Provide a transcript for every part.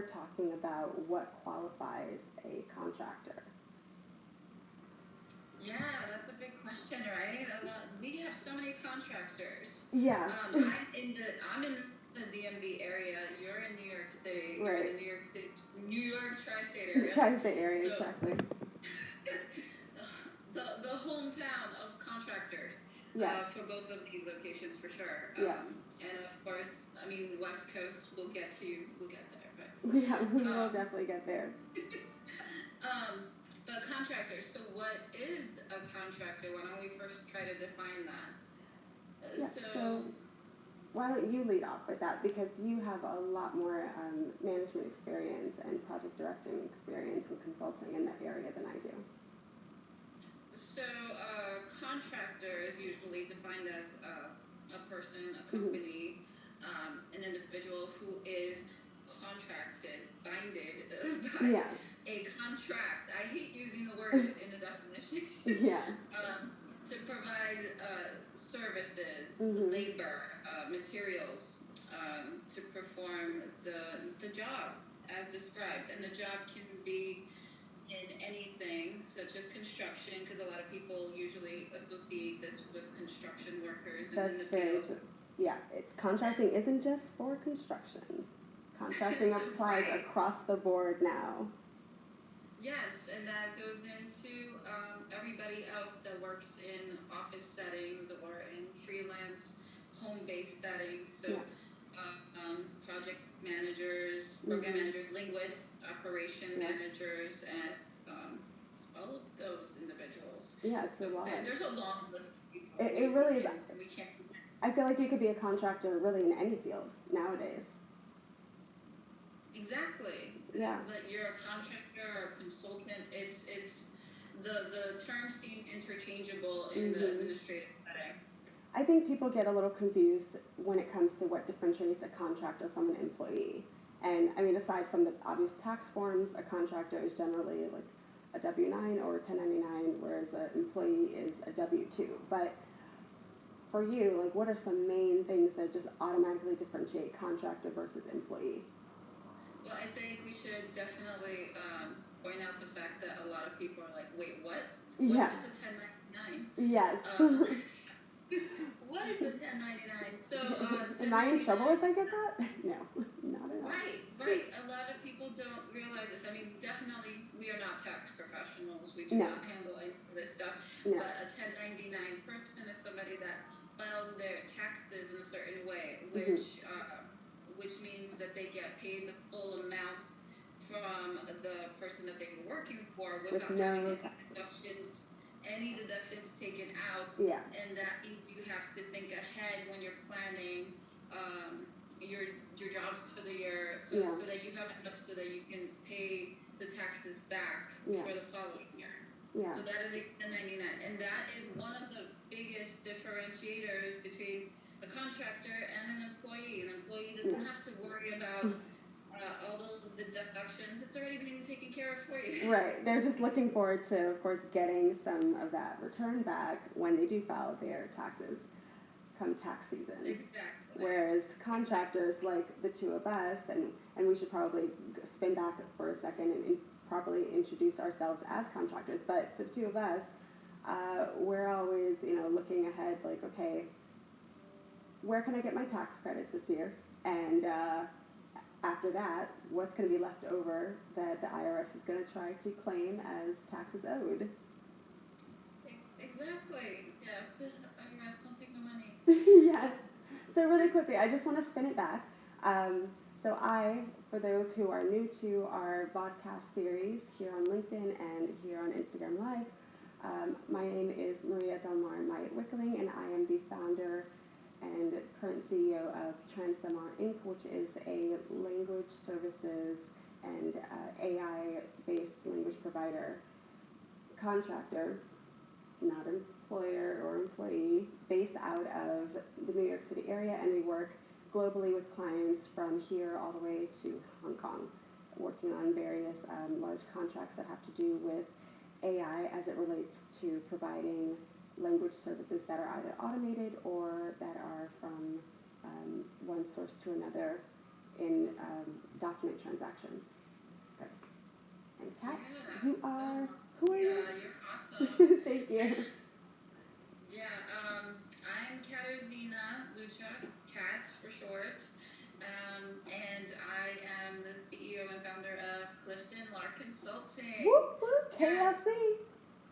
start talking about what qualifies a contractor? Yeah, that's a big question, right? We have so many contractors. Yeah. I'm in the DMV area. You're in New York City. Right. You're in the New York City, New York tri-state area. Tri-state area, So, exactly. the hometown of contractors. Yes. For both of these locations, for sure. Yes. And of course, I mean, West Coast. We'll get there, but yeah, we will definitely get there. But contractors. So, what is a contractor? Why don't we first try to define that? So why don't you lead off with that, because you have a lot more management experience and project directing experience and consulting in that area than I do. So, contractor is usually defined as a person, a company, an individual who is contracted, binded by a contract. I hate using the word in the definition. To provide services, labor, materials, to perform the job as described. And the job can be in anything, such as construction, because a lot of people usually associate this with construction workers. That's very true. Yeah, contracting isn't just for construction. Contracting applies across the board now. Yes, and that goes into everybody else that works in office settings or in freelance home-based settings. So project managers, program managers, linguists, operation managers, and all of those individuals. Yeah, it's a lot. There's a long list of people. It really is. We can't. I feel like you could be a contractor really in any field nowadays. Exactly. Yeah. That you're a contractor or a consultant. It's the terms seem interchangeable in the administrative setting. I think people get a little confused when it comes to what differentiates a contractor from an employee. And I mean, aside from the obvious tax forms, a contractor is generally like a W-9 or a 1099, whereas an employee is a W-2. But for you, like, what are some main things that just automatically differentiate contractor versus employee? Well, I think we should definitely point out the fact that a lot of people are like, wait, what? What is a 1099? Yes. What is a 1099? So, am I in trouble if I get that? No, not at all. Right. A lot of people don't realize this. I mean, definitely, we are not tax professionals. We do not handle any of this stuff. No. But a 1099 person is somebody that files their taxes in a certain way, which means that they get paid the full amount from the person that they were working for without having any deductions taken out. Yeah. And that means you have to think ahead when you're planning your jobs for the year, so that you have enough so that you can pay the taxes back for the following year. Yeah. So that is a 1099, and that is one of the biggest differentiators between a contractor and an employee. An employee doesn't have to worry about all those deductions. It's already been taken care of for you. Right. They're just looking forward to, of course, getting some of that return back when they do file their taxes come tax season. Exactly. Whereas contractors, like the two of us, and we should probably spin back for a second and properly introduce ourselves as contractors, but for the two of us, we're always, looking ahead, like, okay, where can I get my tax credits this year? And after that, what's going to be left over that the IRS is going to try to claim as taxes owed? Exactly. Yeah, the IRS don't take no money. Yes. So really quickly, I just want to spin it back. So for those who are new to our Vodcast series here on LinkedIn and here on Instagram Live, my name is Maria Delmar Myatt-Wickling, and I am the founder and current CEO of Transdemar Inc., which is a language services and AI-based language provider, contractor, not employer or employee, based out of the New York City area, and we work globally with clients from here all the way to Hong Kong, working on various large contracts that have to do with AI as it relates to providing language services that are either automated or that are from one source to another in document transactions. Good. And Kat, who are you? You're awesome. Thank you. Yeah, I'm Katarzyna Lucha, Kat for short, and I am the CEO and founder of Klifftin Lark Consulting. Whoop, whoop, KLC.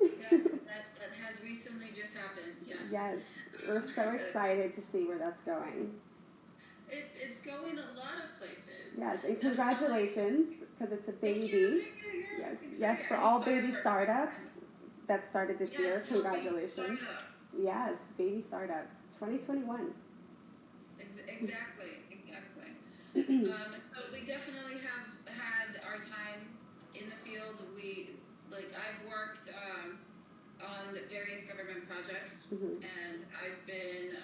Yes, that has recently just happened, yes. Yes, we're so excited to see where that's going. It's going a lot of places. Yes, and congratulations, because it's a baby. Thank you. Yes, Exactly. yes, for all baby startups that started this year, congratulations. Yes, baby startup, 2021. Exactly. So we definitely have had our time in the field. I've worked on various government projects, and I've been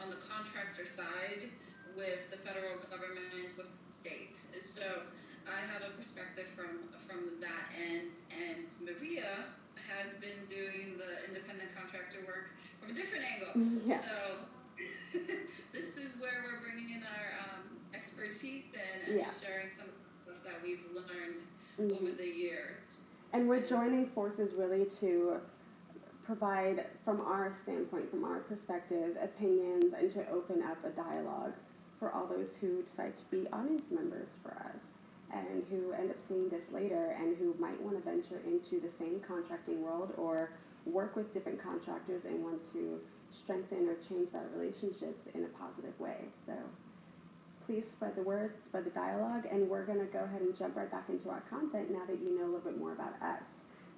on the contractor side with the federal government, with the states. So I have a perspective from that end, and Maria has been doing the independent contractor work from a different angle. Yeah. So this is where we're bringing in our expertise and just sharing some of the stuff that we've learned over the years. And we're joining forces really to provide, from our standpoint, from our perspective, opinions, and to open up a dialogue for all those who decide to be audience members for us, and who end up seeing this later, and who might want to venture into the same contracting world or work with different contractors and want to strengthen or change that relationship in a positive way. So please spread the word, spread the dialogue, and we're going to go ahead and jump right back into our content now that you know a little bit more about us.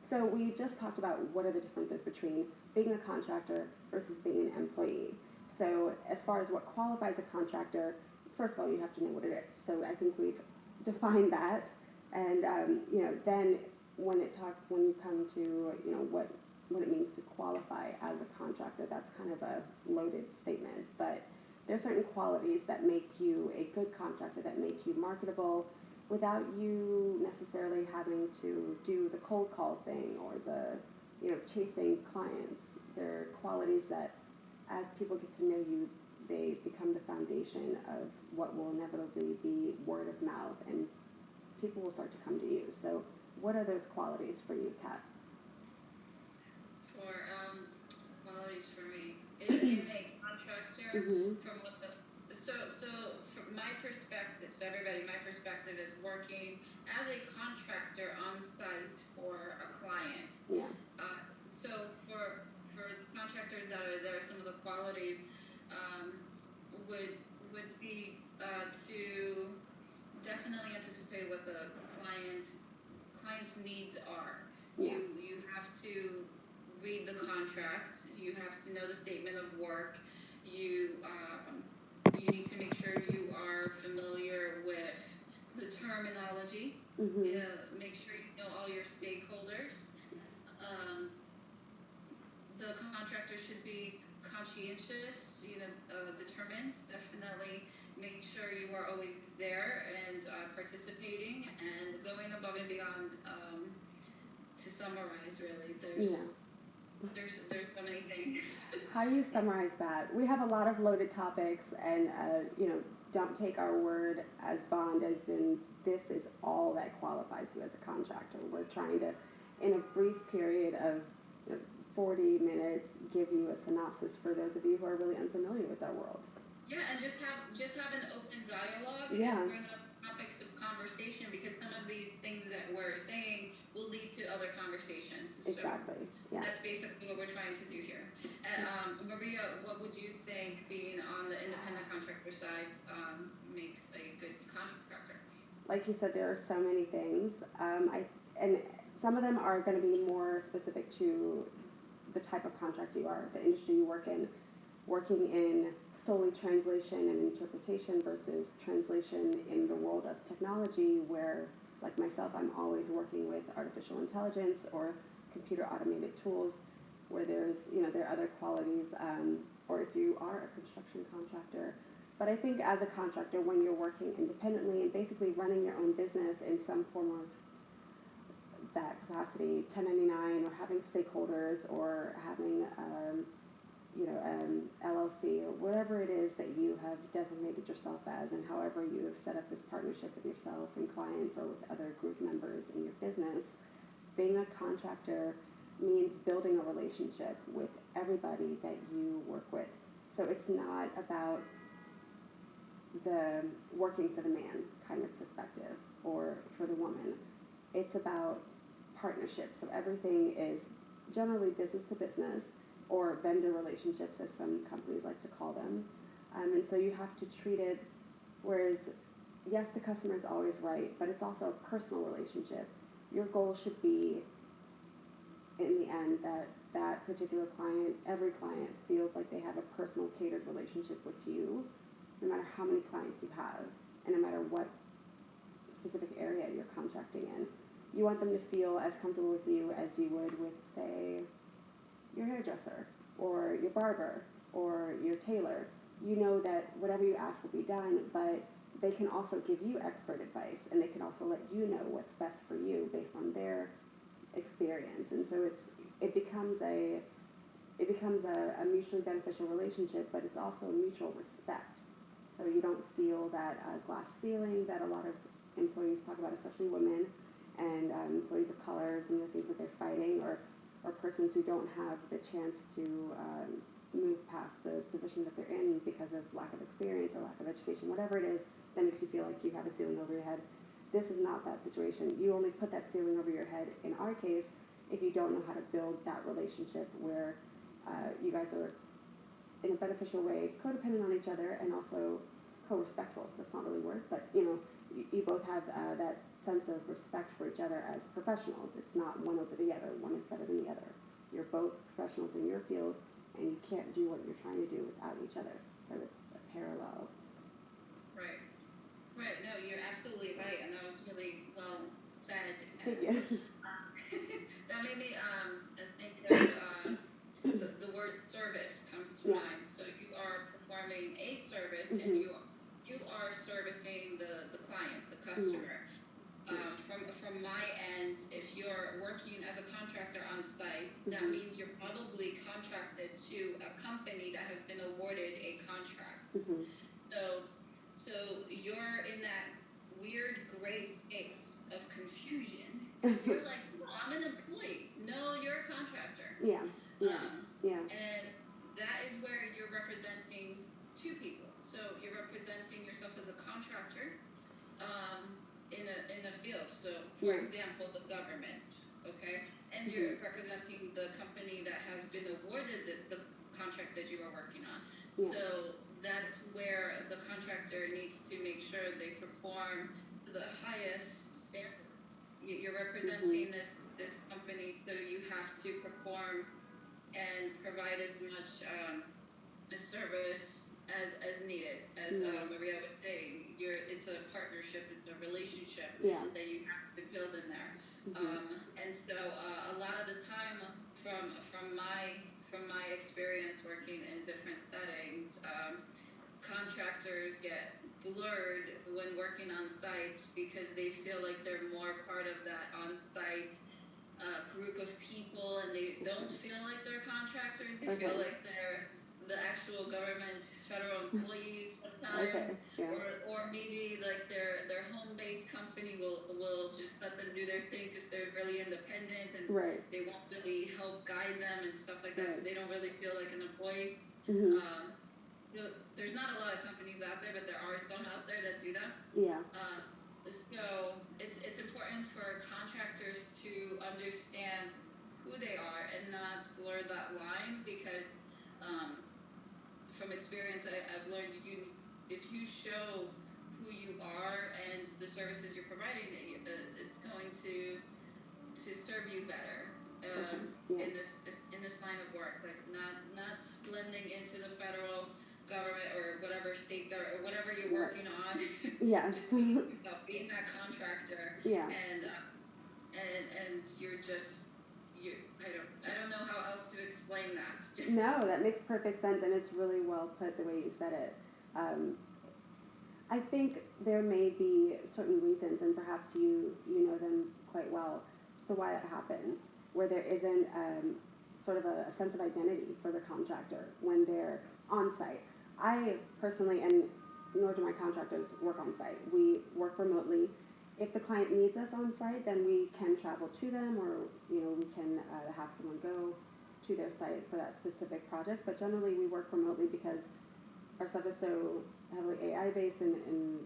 So we just talked about what are the differences between being a contractor versus being an employee. So as far as what qualifies a contractor, first of all, you have to know what it is. So I think we've defined that, and then when you come to what it means to qualify as a contractor, that's kind of a loaded statement. But there are certain qualities that make you a good contractor, that make you marketable, without you necessarily having to do the cold call thing or the chasing clients. There are qualities that, as people get to know you, they become the foundation of what will inevitably be word of mouth, and people will start to come to you. So what are those qualities for you, Kat? For qualities for me in a contractor, so from my perspective, so everybody, my perspective is working as a contractor on site for a client. Yeah. So for contractors that are there, some of the qualities would be to definitely anticipate what the client's needs are. Yeah. You have to read the contract. You have to know the statement of work. You need to make sure you are familiar with the terminology. Make sure you know all your stakeholders. The contractor should be conscientious, determined. Definitely make sure you are always there and participating and going above and beyond. To summarize, really, there's so many things. How do you summarize that? We have a lot of loaded topics, and don't take our word as bond, as in this is all that qualifies you as a contractor. We're trying to, in a brief period of 40 minutes, give you a synopsis for those of you who are really unfamiliar with our world. Yeah, and just have an open dialogue and bring up topics of conversation, because some of these things that we're saying will lead to other conversations. Exactly. So that's basically what we're trying to do here. And Maria, what would you think, being on the independent contractor side, makes a good contractor? Like you said, there are so many things, and some of them are going to be more specific to the type of contractor you are, the industry you work in, working in solely translation and interpretation versus translation in the world of technology, where, like myself, I'm always working with artificial intelligence or computer automated tools, where there's, there are other qualities, or if you are a construction contractor. But I think as a contractor, when you're working independently and basically running your own business in some form of that capacity, 1099, or having stakeholders, or having LLC or whatever it is that you have designated yourself as, and however you have set up this partnership with yourself and clients or with other group members in your business, being a contractor means building a relationship with everybody that you work with. So it's not about the working for the man kind of perspective or for the woman. It's about partnerships. So everything is generally business to business or vendor relationships, as some companies like to call them. And so you have to treat it, whereas, yes, the customer is always right, but it's also a personal relationship. Your goal should be, in the end, that particular client, every client feels like they have a personal catered relationship with you, no matter how many clients you have, and no matter what specific area you're contracting in. You want them to feel as comfortable with you as you would with, say, your hairdresser, or your barber, or your tailor. You know that whatever you ask will be done, but they can also give you expert advice, and they can also let you know what's best for you based on their experience. And so it becomes a mutually beneficial relationship, but it's also mutual respect. So you don't feel that glass ceiling that a lot of employees talk about, especially women and employees of color, some of the things that they're fighting, or persons who don't have the chance to move past the position that they're in because of lack of experience or lack of education, whatever it is that makes you feel like you have a ceiling over your head. This is not that situation. You only put that ceiling over your head, in our case, if you don't know how to build that relationship where you guys are, in a beneficial way, codependent on each other and also co-respectful. That's not really a word, but you both have that sense of respect for each other as professionals. It's not one over the other. One is better than the other. You're both professionals in your field, and you can't do what you're trying to do without each other. So it's a parallel. Right. Right. No, you're absolutely right, and that was really well said. Thank you. That made me think of the word service comes to mind. So you are performing a service, and you are servicing the client, the customer. From my end, if you're working as a contractor on site, that means you're probably contracted to a company that has been awarded a contract. So you're in that weird gray space of confusion because you're like, well, I'm an employee. No, you're a contractor. And that is where you're representing two people. So you're representing yourself as a contractor in a field. So, for example, the government, okay? And you're representing the company that has been awarded the contract that you are working on. So that's where the contractor needs to make sure they perform to the highest standard. You're representing this company, so you have to perform and provide as much service as needed. As Maria was saying, it's a partnership, it's a relationship that you have to build in there. And so a lot of the time, from my experience working in different settings, contractors get blurred when working on site because they feel like they're more part of that on-site group of people, and they don't feel like they're contractors. They feel like they're the actual government, federal employees sometimes, or maybe like their home-based company will just let them do their thing because they're really independent and they won't really help guide them and stuff like that. So they don't really feel like an employee. There's not a lot of companies out there, but there are some out there that do that. So it's important for contractors to understand who they are and not blur that line because from experience I've learned if you show who you are and the services you're providing, it's going to serve you better in this line of work, like not blending into the federal government or whatever state or whatever you're working on. Just being that contractor. And you're just I don't know how else to explain that. No, that makes perfect sense, and it's really well put the way you said it. I think there may be certain reasons, and perhaps you know them quite well, as to why that happens, where there isn't sort of a sense of identity for the contractor when they're on site. I personally, and nor do my contractors work on site. We work remotely. If the client needs us on site, then we can travel to them, or we can have someone go to their site for that specific project. But generally, we work remotely because our stuff is so heavily AI based, and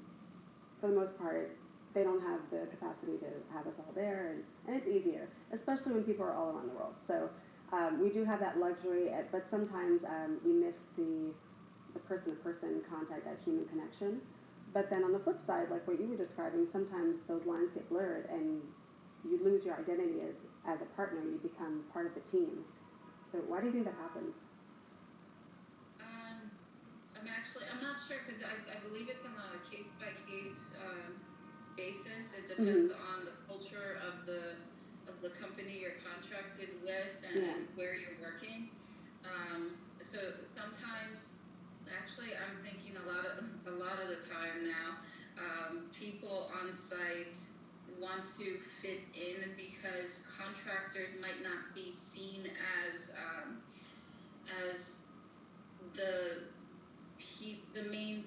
for the most part, they don't have the capacity to have us all there, and it's easier, especially when people are all around the world. So we do have that luxury, but sometimes we miss the person-to-person contact, that human connection. But then on the flip side, like what you were describing, sometimes those lines get blurred and you lose your identity as a partner. You become part of the team. So why do you think that happens? I'm not sure, because I believe it's on a case-by-case basis. It depends on the culture of the company you're contracted with and where you're working. So sometimes, actually, I'm thinking a lot of the time now, people on site want to fit in because contractors might not be seen as the main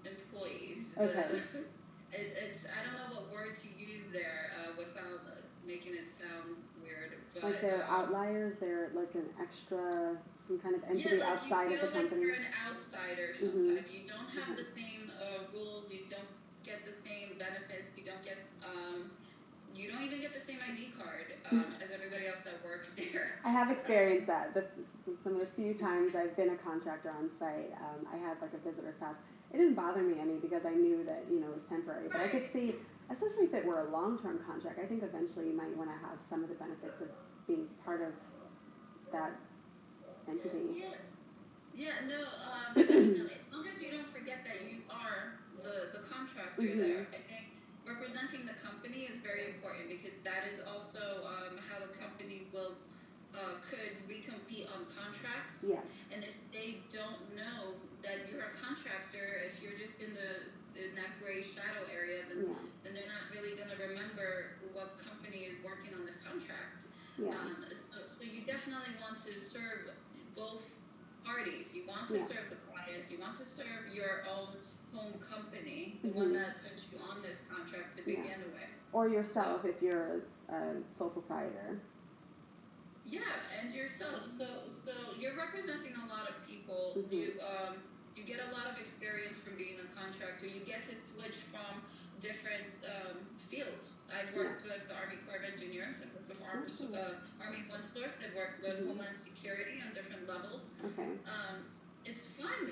employees. Okay. It's I don't know what word to use there without making it sound weird. But, like they're outliers, they're like an extra, some kind of entity like outside you of the feel like company. you're an outsider sometimes. You don't have the same rules. You don't get the same benefits. You don't even get the same ID card as everybody else that works there. I have experienced that. Some of the few times I've been a contractor on site, I had like a visitor's pass. It didn't bother me any because I knew that it was temporary. But I could see, especially if it were a long-term contract, I think eventually you might want to have some of the benefits of being part of that entity. Definitely. As long as you don't forget that you are the contractor there. I think representing the company is very important because that is also how the company could recompete on contracts. Yes. And if they don't know that you're a contractor, if you're just in that gray shadow area, then they're not really going to remember what company is working on this contract. Yeah. So you definitely want to serve both parties. You want to serve the client. You want to serve your own home company, the one that put you on this contract to begin with. Or yourself if you're a sole proprietor. Yeah, and yourself. So you're representing a lot of people. You get a lot of experience from being a contractor. You get to switch from different fields. I've worked with the Army Corps of Engineers. I've worked with Army One Source. I've worked with Homeland Security on different levels. Okay. It's fun.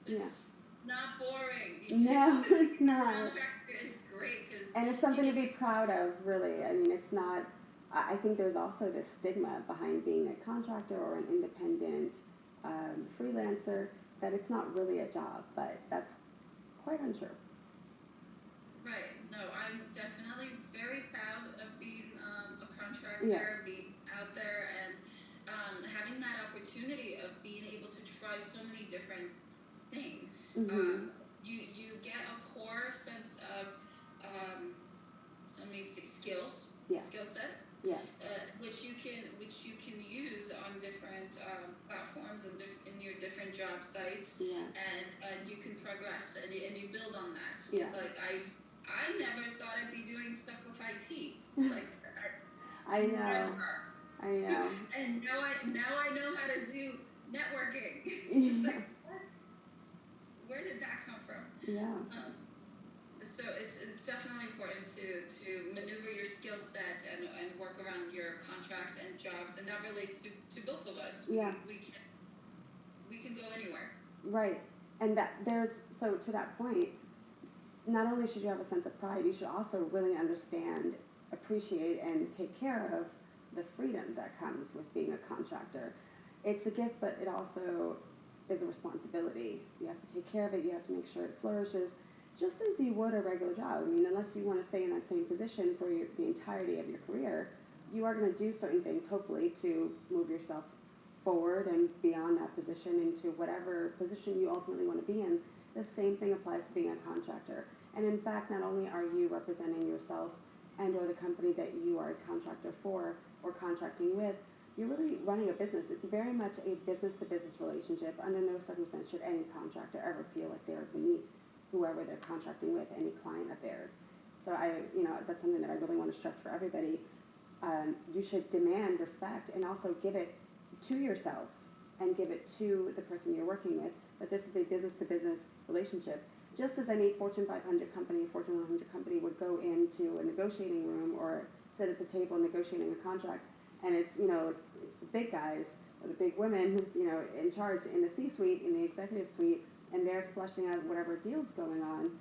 It's not boring. No, it's not. Contractor is great and it's something to be proud of, really. I mean, it's not. I think there's also this stigma behind being a contractor or an independent freelancer that it's not really a job, but that's quite untrue. Right. No, I'm definitely very proud of being a contractor, being out there, and having that opportunity of being able to try so many different things. You get a core sense of skill set. Yes. Which you can use on different platforms and in your different job sites, and you can progress and you build on that. Yeah. Like I never thought I'd be doing stuff with IT. Like I know. Never. I know. And now I know how to do networking. Like what? Where did that come from? Yeah. So it's definitely important to maneuver your skill set and work around your contracts and jobs, and that relates to both of us. We can go anywhere. Right, and so to that point, not only should you have a sense of pride, you should also really understand, appreciate, and take care of the freedom that comes with being a contractor. It's a gift, but it also is a responsibility. You have to take care of it. You have to make sure it flourishes, just as you would a regular job. I mean, unless you want to stay in that same position for the entirety of your career, you are going to do certain things, hopefully, to move yourself forward and beyond that position into whatever position you ultimately want to be in. The same thing applies to being a contractor. And in fact, not only are you representing yourself and or the company that you are a contractor for or contracting with, you're really running a business. It's very much a business-to-business relationship. Under no circumstance should any contractor ever feel like they're beneath whoever they're contracting with, any client of theirs. So that's something that I really want to stress for everybody. You should demand respect and also give it to yourself and give it to the person you're working with, that this is a business-to-business relationship. Just as any Fortune 500 company, Fortune 100 company would go into a negotiating room or sit at the table negotiating a contract, and it's the big guys or the big women, in charge in the C-suite, in the executive suite, and they're fleshing out whatever deal's going on,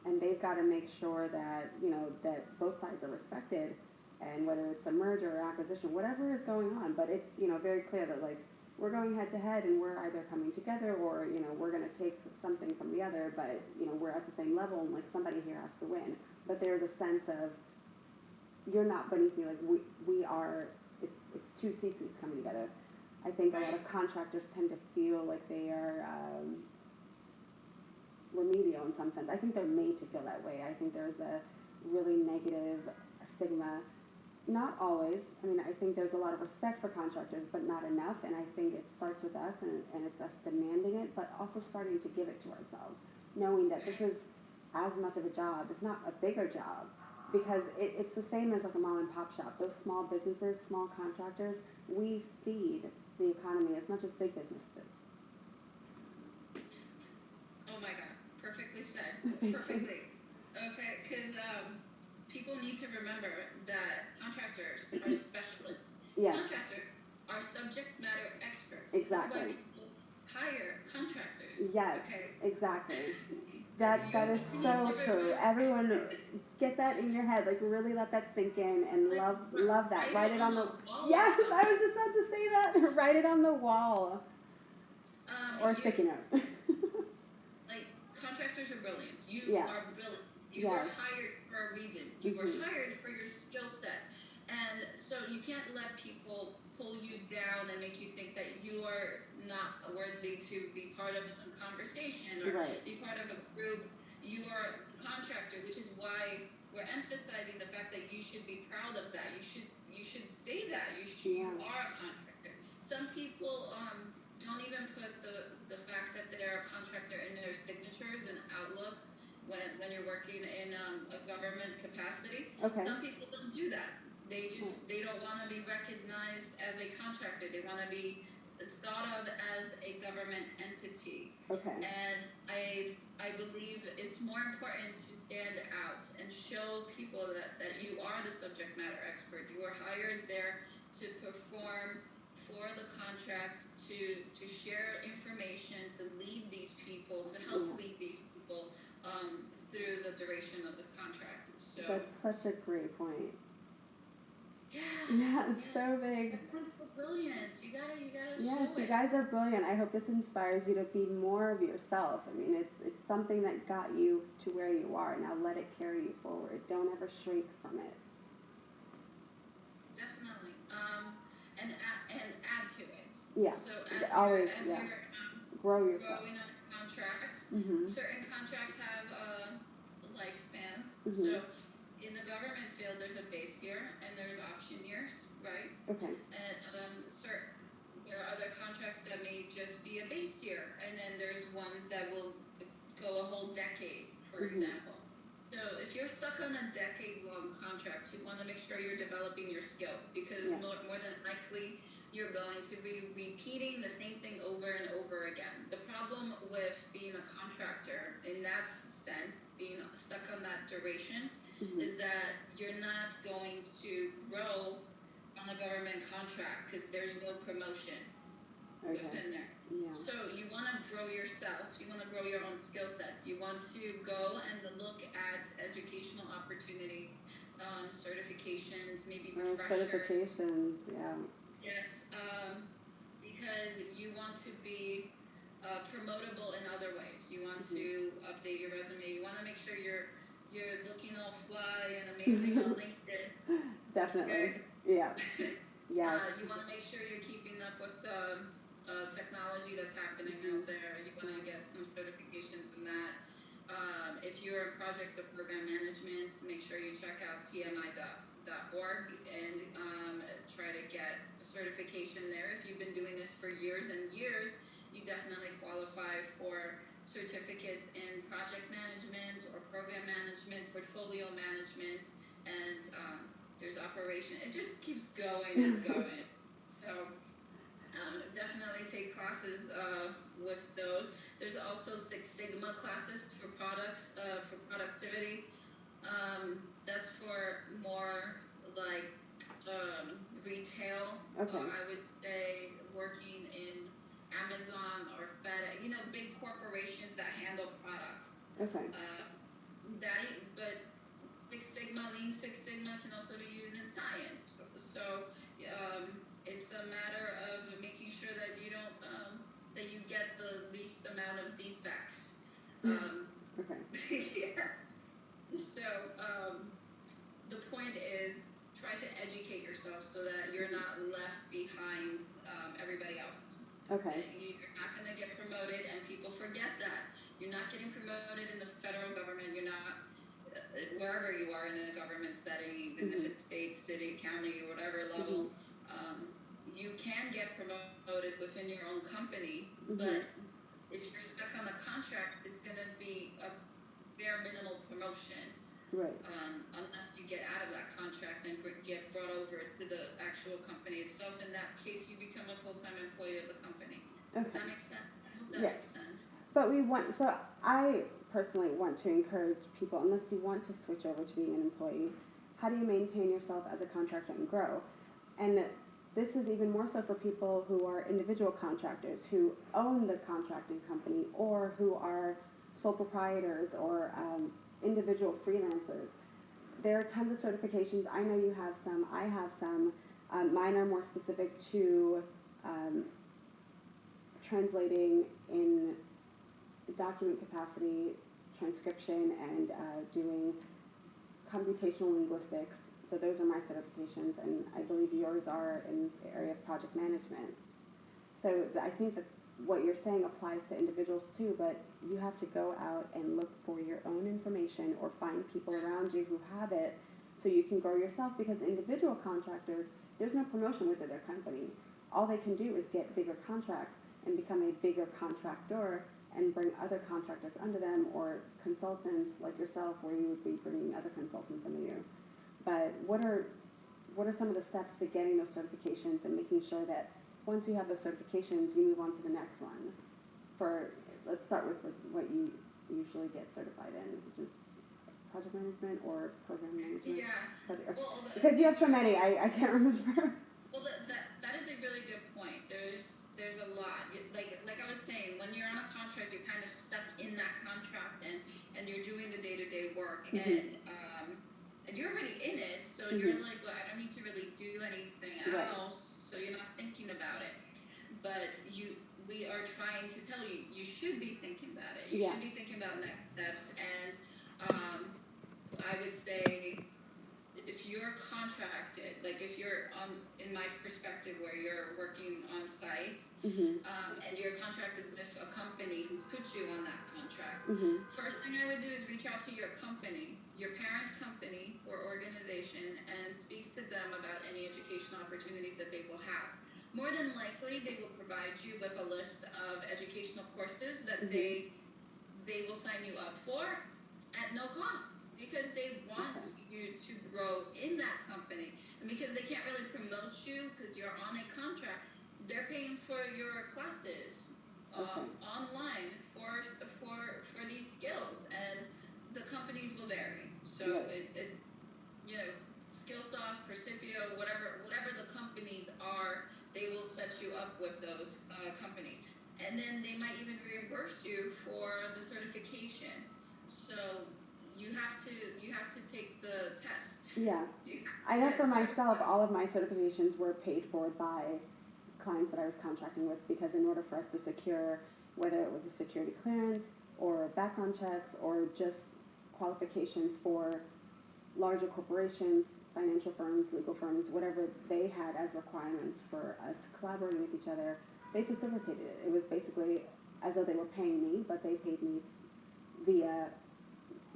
and they've got to make sure that, that both sides are respected, and whether it's a merger or acquisition, whatever is going on, but it's, very clear that, like, we're going head to head and we're either coming together or, we're going to take something from the other, but, we're at the same level and, like, somebody here has to win. But there's a sense of, you're not beneath me, like, we are, it's two C-suites coming together. I think a lot of contractors tend to feel like they are remedial in some sense. I think they're made to feel that way. I think there's a really negative stigma. Not always. I mean, I think there's a lot of respect for contractors, but not enough. And I think it starts with us, and it's us demanding it, but also starting to give it to ourselves, knowing that this is as much of a job, if not a bigger job, because it's the same as like a mom and pop shop. Those small businesses, small contractors, we feed the economy as much as big businesses. Oh my God, perfectly said. Perfectly. Okay, because people need to remember that contractors are specialists. Yes. Contractors are subject matter experts. Exactly. This is why people hire contractors. Yes, okay? Exactly. That is so true. Everyone, get that in your head. Like, really let that sink in and love that. Write it on the wall. Yes, I was just about to say that. Write it on the wall. Or sticky note. Like, contractors are brilliant. You Yes. are brilliant. You were hired for a reason. You were hired for your skill set. And so you can't let people pull you down and make you think that you are not worthy to be part of some conversation or be part of a group. You are a contractor, which is why we're emphasizing the fact that you should be proud of that. You should say that. You are a contractor. Some people don't even put the fact that they're a contractor in their signatures and Outlook when you're working in a government capacity. Okay. Some people don't do that. They don't want to be recognized as a contractor. They want to be thought of as a government entity. Okay. And I believe it's more important to stand out and show people that you are the subject matter expert. You are hired there to perform for the contract, to share information, to lead these people, to help lead these people through the duration of this contract. So that's such a great point. Yeah, it's so big. Everyone's so brilliant. You gotta yes, show it. You guys are brilliant. I hope this inspires you to be more of yourself. I mean, it's something that got you to where you are. Now let it carry you forward. Don't ever shrink from it. Definitely. And add to it. Yeah. So always, you're grow yourself. growing on a contract, Mm-hmm. certain contracts have lifespans. Mm-hmm. So in the government field, there's a base year and there's option years, right? Okay. And there are other contracts that may just be a base year, and then there's ones that will go a whole decade, for example. So if you're stuck on a decade-long contract, you want to make sure you're developing your skills, because more than likely you're going to be repeating the same thing over and over again. The problem with being a contractor in that sense, being stuck on that duration, is that you're not going to grow on a government contract because there's no promotion within there. Yeah. So you want to grow yourself. You want to grow your own skill sets. You want to go and look at educational opportunities, certifications, maybe refreshers. Certifications, yeah. Yes, because you want to be promotable in other ways. You want to update your resume. You want to make sure you're looking all fly and amazing on LinkedIn. Definitely. Okay? Yeah. Yes. You want to make sure you're keeping up with the technology that's happening out there. You want to get some certifications in that. If you're in project or program management, make sure you check out pmi.org and try to get certification there. If you've been doing this for years and years, you definitely qualify for certificates in project management or program management, portfolio management, and there's operation. It just keeps going and going. So definitely take classes with those. There's also Six Sigma classes for productivity. That's for more like retail. Okay. I would say working in Amazon or FedEx, big corporations that handle products. Okay. But Six Sigma, Lean Six Sigma can also be used in science. So it's a matter of making sure that you don't that you get the least amount of defects. Okay. Yeah. So the point is try to educate yourself so that you're not left behind everybody else. Okay. You're not going to get promoted, and people forget that. You're not getting promoted in the federal government. You're not wherever you are in a government setting, even if it's state, city, county, or whatever level. You can get promoted within your own company, but if you're stuck on a contract, it's going to be a bare minimal promotion. Right. Unless you get out of that contract and get brought over to the actual company itself. In that case, you become a full-time employee of the company. Okay. Does that make sense? I hope that makes sense. But I personally want to encourage people, unless you want to switch over to being an employee, how do you maintain yourself as a contractor and grow? And this is even more so for people who are individual contractors, who own the contracting company, or who are sole proprietors or individual freelancers. There are tons of certifications. I know you have some. I have some. Mine are more specific to translating in document capacity, transcription, and doing computational linguistics. So those are my certifications, and I believe yours are in the area of project management. So I think that what you're saying applies to individuals too, but you have to go out and look for your own information or find people around you who have it so you can grow yourself, because individual contractors, there's no promotion within their company. All they can do is get bigger contracts and become a bigger contractor and bring other contractors under them, or consultants like yourself, where you would be bringing other consultants under you. But what are some of the steps to getting those certifications and making sure that once you have those certifications, you move on to the next one? Let's start with what you usually get certified in, which is project management or program management. Yeah. Well, because you have so many, I can't remember. Well, that is a really good point. There's a lot. Like I was saying, when you're on a contract, you're kind of stuck in that contract, and you're doing the day-to-day work, and you're already in it, so you're like, well, I don't need to really do anything else, so you're not thinking about it. But we are trying to tell you, you should be thinking about it. You should be thinking about next steps, and I would say, if you're contracted, like if you're in my perspective, where you're working on site, and you're contracted with a company who's put you on that contract, first thing I would do is reach out to your company, your parent company or organization, and speak to them about any educational opportunities that they will have. More than likely, they will provide you with a list of educational courses that they will sign you up for at no cost, because they want you to grow in that company, and because they can't really promote you because you're on a contract. They're paying for your classes online for these skills, and the companies will vary. So Skillsoft, Percipio, whatever the companies are, they will set you up with those companies, and then they might even reimburse you for the certification. So you have to take the test. Yeah, I know for myself, all of my certifications were paid for by clients that I was contracting with, because in order for us to secure, whether it was a security clearance or background checks or just qualifications for larger corporations, financial firms, legal firms, whatever they had as requirements for us collaborating with each other, they facilitated it. It was basically as though they were paying me, but they paid me via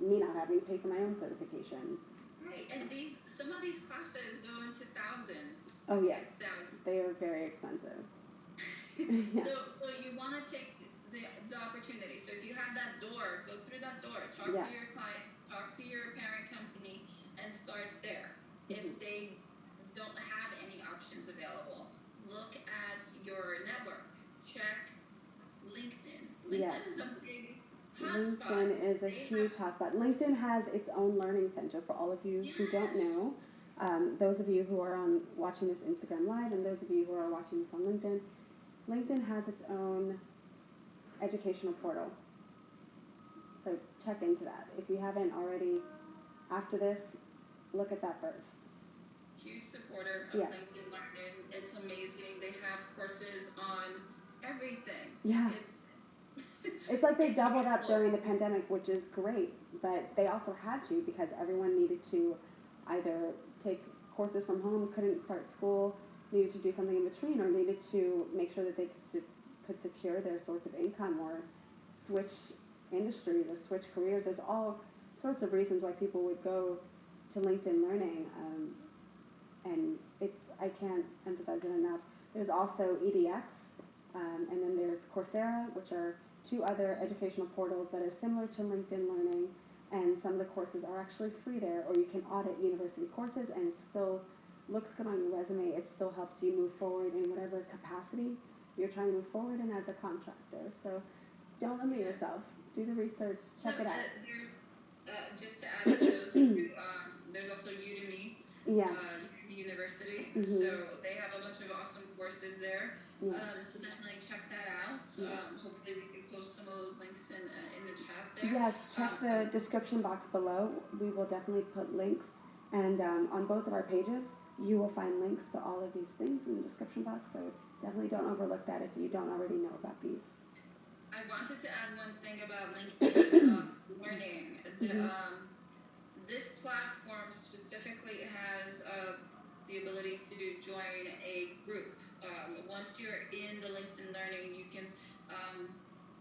me not having to pay for my own certifications. Right, and some of these classes go into thousands. Oh yes, they are Yeah. So you want to take the opportunity. So if you have that door, go through that door, talk Yeah. to your client, talk to your parent company, and start there. If they don't have any options available, look at your network. Check LinkedIn. Yes. LinkedIn is a big hotspot. LinkedIn is a huge hotspot. LinkedIn has its own learning center for all of you who don't know. Those of you who are watching this Instagram Live and those of you who are watching this on LinkedIn, LinkedIn has its own educational portal. So check into that. If you haven't already, after this, look at that first. Huge supporter of Yes. LinkedIn Learning. It's amazing. They have courses on everything. Yeah. It's like they it's doubled up beautiful. during the pandemic, which is great, but they also had to because everyone needed to either take courses from home, couldn't start school, needed to do something in between, or needed to make sure that they could secure their source of income or switch industries or switch careers. There's all sorts of reasons why people would go to LinkedIn Learning, and I can't emphasize it enough. There's also EDX, and then there's Coursera, which are two other educational portals that are similar to LinkedIn Learning, and some of the courses are actually free there, or you can audit university courses and it still looks good on your resume. It still helps you move forward in whatever capacity you're trying to move forward in as a contractor. So don't limit yourself. Do the research, check it out. Just to add to those two, there's also Udemy. Yeah. University. Mm-hmm. So they have a bunch of awesome courses there. Yeah. So definitely check that out. Hopefully we can post some of those links in the chat there. Yes, check the description box below. We will definitely put links, and on both of our pages, you will find links to all of these things in the description box. So definitely don't overlook that if you don't already know about these. I wanted to add one thing about LinkedIn Learning. This platform specifically has the ability to join a group. Once you're in the LinkedIn Learning, you can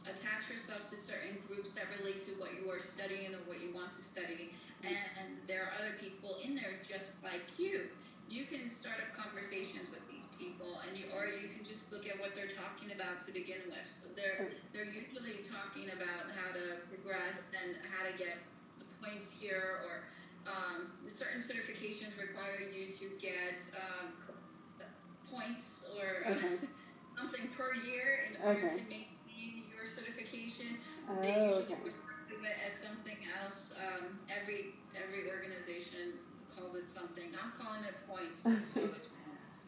attach yourself to certain groups that relate to what you are studying or what you want to study. And there are other people in there just like you. You can start up conversations with these people, or you can just look at what they're talking about to begin with. They're usually talking about how to progress and how to get the points here, or certain certifications require you to get points or something per year in order to maintain your certification. They usually refer to it as something else. Every organization calls it something. I'm calling it points. So it's points.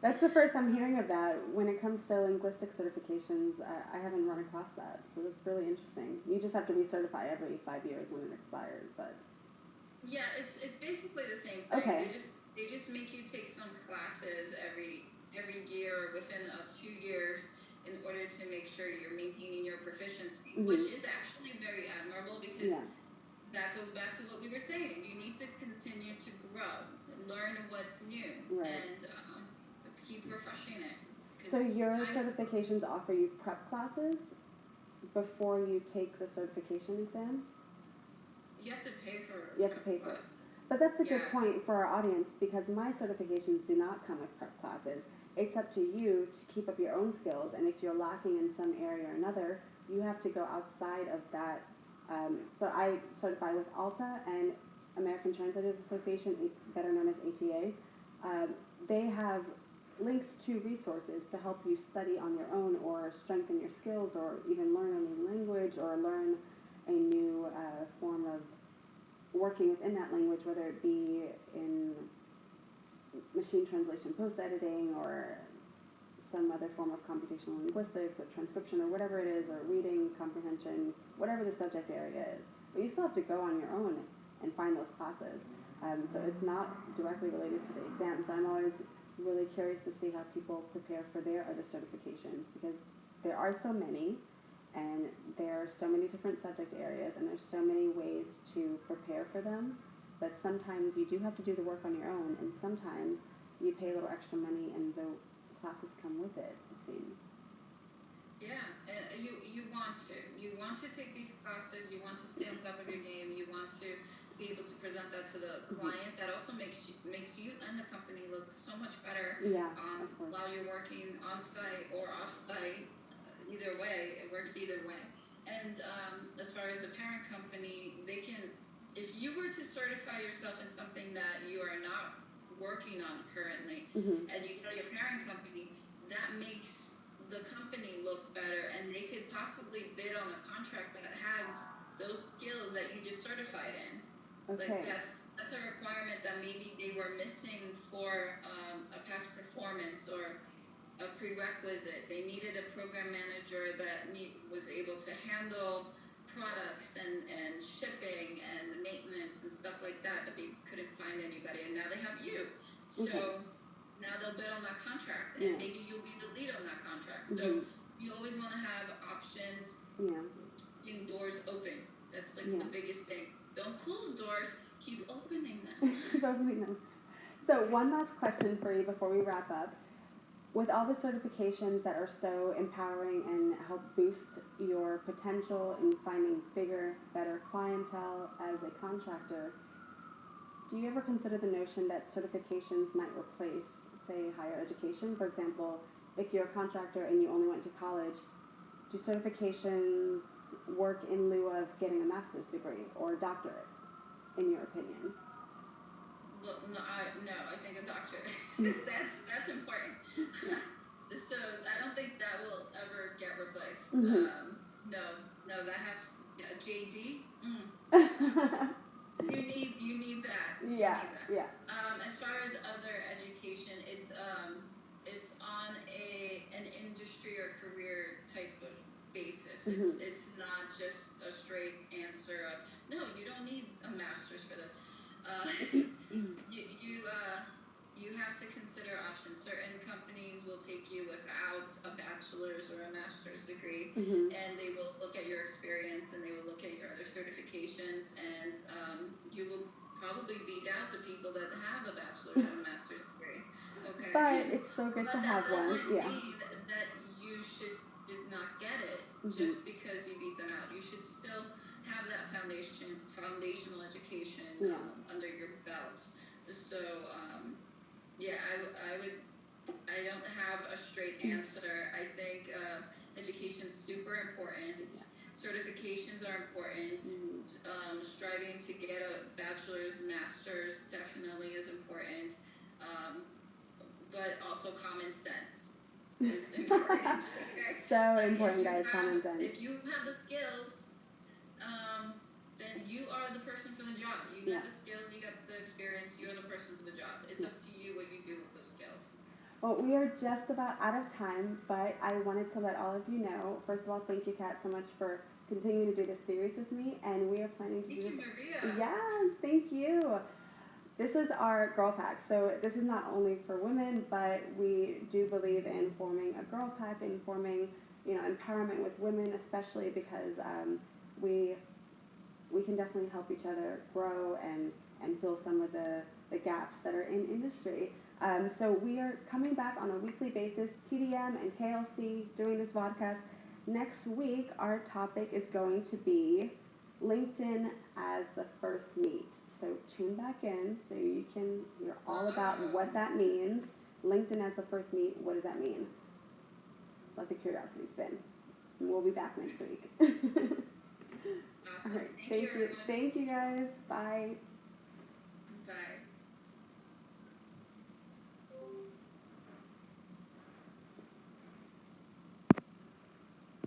That's the first I'm hearing of that. When it comes to linguistic certifications, I haven't run across that. So that's really interesting. You just have to recertify every 5 years when it expires, but. Yeah, it's basically the same thing. Okay. They just make you take some classes every year within a few years in order to make sure you're maintaining your proficiency, which is actually very admirable because that goes back to what we were saying. You need to continue to grow, learn what's new, and keep refreshing it. So your certifications offer you prep classes before you take the certification exam? You have to pay for it. You have to pay for it. But that's a good point for our audience, because my certifications do not come with prep classes. It's up to you to keep up your own skills, and if you're lacking in some area or another, you have to go outside of that. So I certify with ALTA and American Translators Association, better known as ATA. They have links to resources to help you study on your own or strengthen your skills or even learn a new language or learn a new form of working within that language, whether it be in machine translation, post-editing, or some other form of computational linguistics or transcription or whatever it is, or reading comprehension, whatever the subject area is. But you still have to go on your own and find those classes. So it's not directly related to the exam. So I'm always really curious to see how people prepare for their other certifications, because there are so many, and there are so many different subject areas, and there's so many ways to prepare for them. But sometimes you do have to do the work on your own, and sometimes you pay a little extra money and the classes come with it seems. Yeah, you want to take these classes, you want to stay on top of your game, you want to be able to present that to the client. That also makes you and the company look so much better while you're working on site or off site. either way, it works either way. And as far as the parent company, they can, if you were to certify yourself in something that you are not working on currently, and you tell your parent company, that makes the company look better, and they could possibly bid on a contract that has those skills that you just certified in. Okay. Like that's a requirement that maybe they were missing for a past performance or a prerequisite. They needed a program manager that was able to handle products and shipping and maintenance and stuff like that, but they couldn't find anybody, and now they have you. So now they'll bid on that contract, and maybe you'll be the lead on that contract. So you always want to have options, keeping doors open. That's like the biggest thing. Don't close doors, keep opening them. Keep opening them. So one last question for you before we wrap up. With all the certifications that are so empowering and help boost your potential in finding bigger, better clientele as a contractor, do you ever consider the notion that certifications might replace, say, higher education? For example, if you're a contractor and you only went to college, do certifications work in lieu of getting a master's degree or a doctorate, in your opinion? Well, no, I think a doctorate. that's important. So I don't think that will ever get replaced. No, that has a JD. You need that. Yeah. As far as other education, it's on an industry or career type of basis. It's not just a straight answer of no. You don't need a master's for that. You have to consider options. Certain companies will take you without a bachelor's or a master's degree, and they will look at your experience and they will look at your other certifications, and you will probably beat out the people that have a bachelor's and master's degree. Okay. But it's so good to have one. Yeah. Mean that you did not get it just because you beat them out. You should still have that foundational education under your belt. So I don't have a straight answer. I think education's super important. Certifications are important. Striving to get a bachelor's, master's definitely is important. But also common sense is important. Okay? So important, guys, common sense. If you have the skills, then you are the person for the job. You got the skills, you got the experience, you're the person for the job. It's up to you what you do with those skills. Well, we are just about out of time, but I wanted to let all of you know, first of all, thank you, Kat, so much for continuing to do this series with me, and we are planning to do this. Maria. Yeah, thank you. This is our Girl Pack, so this is not only for women, but we do believe in forming a Girl Pack and forming, empowerment with women, especially because we can definitely help each other grow and fill some of the gaps that are in industry. So we are coming back on a weekly basis, TDM and KLC, doing this Vodcast. Next week, our topic is going to be LinkedIn as the first meet. So tune back in so you can hear all about what that means. LinkedIn as the first meet, what does that mean? Let the curiosity spin. And we'll be back next week. Awesome. All right, thank you. Thank you, guys. Bye.